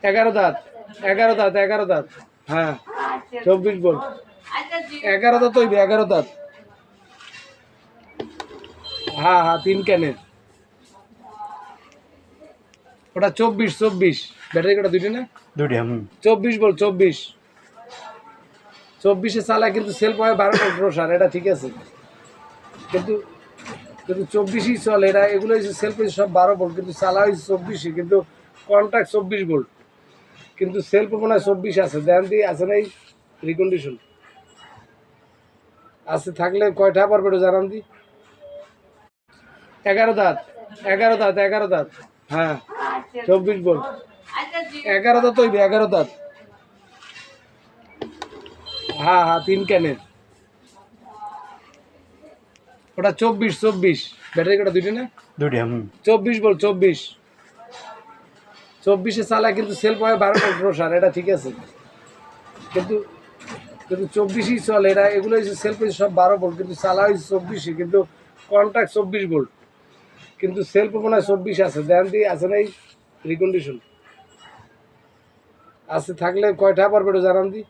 11 দাঁত 11 দাঁত 11 দাঁত হ্যাঁ 24 বল 11 দাঁত হইবে 11 দাঁত হ্যাঁ হ্যাঁ 3 ক্যানের ওটা 24 ব্যাটারি কটা দুইটা না দুইটা 24 বল 24 চালায় কিন্তু সেলফ হয় 12 প্রসার এটা ঠিক আছে কিন্তু কিন্তু 24ই চলে এটা এগুলো হচ্ছে সেলফ হচ্ছে সব 12 ভোল্ট কিন্তু চালা হয়েছে 24 কিন্তু কন্ট্যাক্ট 24 ভোল্ট কিন্তু সেলফ মনে হয় 24 আছে দেন দিয়ে আছে না এই রিকন্ডিশন আছে থাকলে কয়টা পারবে এটা জানান দি 11 দাঁত 11 দাঁত 11 দাঁত হ্যাঁ 24 বল 11 দাঁত হইবে 11 দাঁত হ্যাঁ হ্যাঁ 3 ক্যানের ওটা 24 ব্যাটারি কটা দুইটা না দুইটা 24 বল 24 চালায় কিন্তু সেলফ হয় 12 প্রসার এটা ঠিক আছে কিন্তু কিন্তু 24ই চলে এটা এগুলো হচ্ছে সেলফ হচ্ছে সব 12 ভোল্ট কিন্তু চালা হয়েছে 24 কিন্তু কন্ট্যাক্ট 24 ভোল্ট কিন্তু সেলফ মনে হয় 24 আছে দেন দিয়ে আছে না এই রিকন্ডিশন আছে থাকলে কয়টা পারবে এটা জানান দি